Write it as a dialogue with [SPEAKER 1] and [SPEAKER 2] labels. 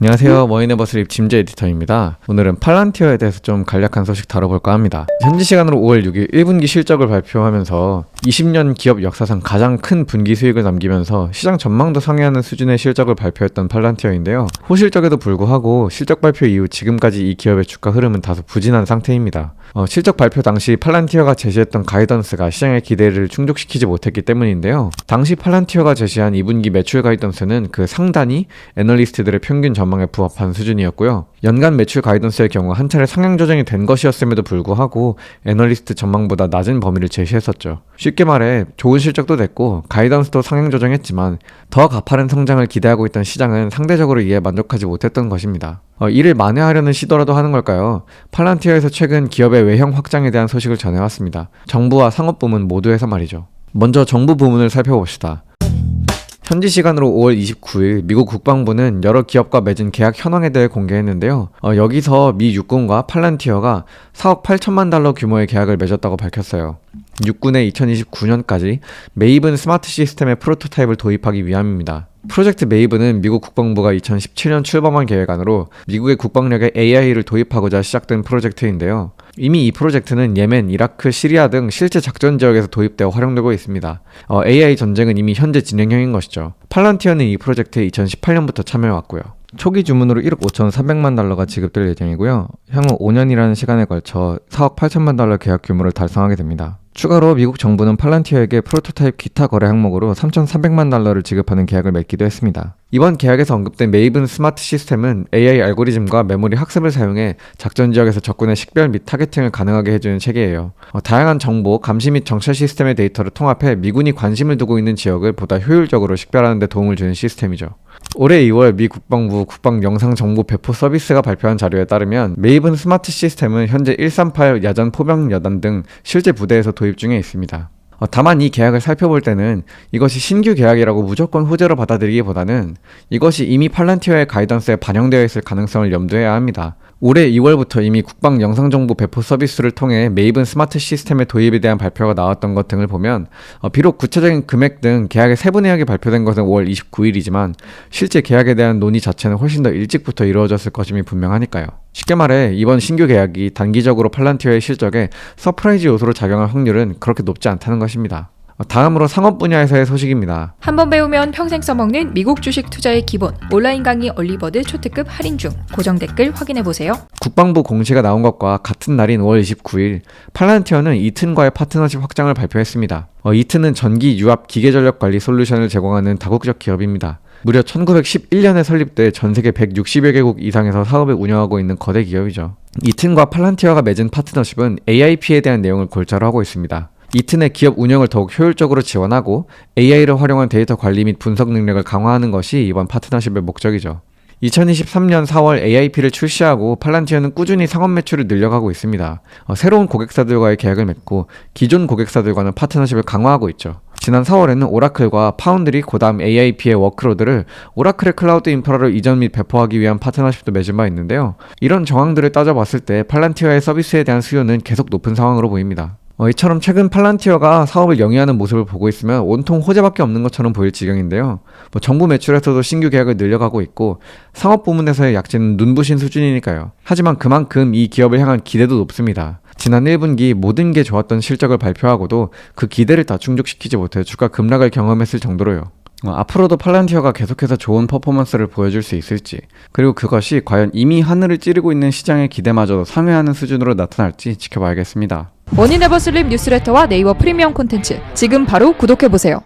[SPEAKER 1] 안녕하세요. 머니네버슬립 짐재 에디터입니다. 오늘은 팔란티어에 대해서 좀 간략한 소식 다뤄볼까 합니다. 현지 시간으로 5월 6일 1분기 실적을 발표하면서 20년 기업 역사상 가장 큰 분기 수익을 남기면서 시장 전망도 상회하는 수준의 실적을 발표했던 팔란티어인데요. 호실적에도 불구하고 실적 발표 이후 지금까지 이 기업의 주가 흐름은 다소 부진한 상태입니다. 실적 발표 당시 팔란티어가 제시했던 가이던스가 시장의 기대를 충족시키지 못했기 때문인데요. 당시 팔란티어가 제시한 2분기 매출 가이던스는 그 상단이 애널리스트들의 평균 전망에 부합한 수준이었고요. 연간 매출 가이던스의 경우 한 차례 상향 조정이 된 것이었음에도 불구하고 애널리스트 전망보다 낮은 범위를 제시했었죠. 쉽게 말해 좋은 실적도 냈고 가이던스도 상향 조정했지만 더 가파른 성장을 기대하고 있던 시장은 상대적으로 이에 만족하지 못했던 것입니다. 이를 만회하려는 시도라도 하는 걸까요? 팔란티어에서 최근 기업의 외형 확장에 대한 소식을 전해왔습니다. 정부와 상업부문 모두에서 말이죠. 먼저 정부 부문을 살펴봅시다. 현지 시간으로 5월 29일 미국 국방부는 여러 기업과 맺은 계약 현황에 대해 공개했는데요. 여기서 미 육군과 팔란티어가 4억 8천만 달러 규모의 계약을 맺었다고 밝혔어요. 육군의 2029년까지 메이븐 스마트 시스템의 프로토타입을 도입하기 위함입니다. 프로젝트 메이븐은 미국 국방부가 2017년 출범한 계획안으로 미국의 국방력에 AI를 도입하고자 시작된 프로젝트인데요. 이미 이 프로젝트는 예멘, 이라크, 시리아 등 실제 작전 지역에서 도입되어 활용되고 있습니다. AI 전쟁은 이미 현재 진행형인 것이죠. 팔란티어는 이 프로젝트에 2018년부터 참여해왔고요. 초기 주문으로 1억 5,400만 달러가 지급될 예정이고요. 향후 5년이라는 시간에 걸쳐 4억 8천만 달러 계약 규모를 달성하게 됩니다. 추가로 미국 정부는 팔란티어에게 프로토타입 기타 거래 항목으로 3,400만 달러를 지급하는 계약을 맺기도 했습니다. 이번 계약에서 언급된 메이븐 스마트 시스템은 AI 알고리즘과 메모리 학습을 사용해 작전 지역에서 적군의 식별 및 타겟팅을 가능하게 해주는 체계예요. 다양한 정보, 감시 및 정찰 시스템의 데이터를 통합해 미군이 관심을 두고 있는 지역을 보다 효율적으로 식별하는 데 도움을 주는 시스템이죠. 올해 2월 미 국방부 국방영상정보 배포 서비스가 발표한 자료에 따르면 메이븐 스마트 시스템은 현재 138 야전 포병 여단 등 실제 부대에서 도입 중에 있습니다. 다만 이 계약을 살펴볼 때는 이것이 신규 계약이라고 무조건 호재로 받아들이기보다는 이것이 이미 팔란티어의 가이던스에 반영되어 있을 가능성을 염두해야 합니다. 올해 2월부터 이미 국방 영상정보 배포 서비스를 통해 메이븐 스마트 시스템의 도입에 대한 발표가 나왔던 것 등을 보면 비록 구체적인 금액 등 계약의 세부 내역이 발표된 것은 5월 29일이지만 실제 계약에 대한 논의 자체는 훨씬 더 일찍부터 이루어졌을 것임이 분명하니까요. 쉽게 말해 이번 신규 계약이 단기적으로 팔란티어의 실적에 서프라이즈 요소로 작용할 확률은 그렇게 높지 않다는 것입니다. 다음으로 상업 분야에서의 소식입니다.
[SPEAKER 2] 한번 배우면 평생 써먹는 미국 주식 투자의 기본 온라인 강의 얼리버드 초특급 할인 중 고정 댓글 확인해보세요.
[SPEAKER 1] 국방부 공시가 나온 것과 같은 날인 5월 29일 팔란티어는 이튼과의 파트너십 확장을 발표했습니다. 이튼은 전기 유압 기계전력 관리 솔루션을 제공하는 다국적 기업입니다. 무려 1911년에 설립돼 전 세계 160여 개국 이상에서 사업을 운영하고 있는 거대 기업이죠. 이튼과 팔란티어가 맺은 파트너십은 AIP에 대한 내용을 골자로 하고 있습니다. 이튼의 기업 운영을 더욱 효율적으로 지원하고 AI를 활용한 데이터 관리 및 분석 능력을 강화하는 것이 이번 파트너십의 목적이죠. 2023년 4월 AIP를 출시하고 팔란티어는 꾸준히 상업 매출을 늘려가고 있습니다. 새로운 고객사들과의 계약을 맺고 기존 고객사들과는 파트너십을 강화하고 있죠. 지난 4월에는 오라클과 파운드리, 고다음 AIP의 워크로드를 오라클의 클라우드 인프라로 이전 및 배포하기 위한 파트너십도 맺은 바 있는데요. 이런 정황들을 따져봤을 때 팔란티어의 서비스에 대한 수요는 계속 높은 상황으로 보입니다. 이처럼 최근 팔란티어가 사업을 영위하는 모습을 보고 있으면 온통 호재밖에 없는 것처럼 보일 지경인데요. 정부 매출에서도 신규 계약을 늘려가고 있고 상업 부문에서의 약진은 눈부신 수준이니까요. 하지만 그만큼 이 기업을 향한 기대도 높습니다. 지난 1분기 모든 게 좋았던 실적을 발표하고도 그 기대를 다 충족시키지 못해 주가 급락을 경험했을 정도로요. 앞으로도 팔란티어가 계속해서 좋은 퍼포먼스를 보여줄 수 있을지, 그리고 그것이 과연 이미 하늘을 찌르고 있는 시장의 기대마저도 상회하는 수준으로 나타날지 지켜봐야겠습니다.
[SPEAKER 2] 머니네버슬립 뉴스레터와 네이버 프리미엄 콘텐츠 지금 바로 구독해보세요.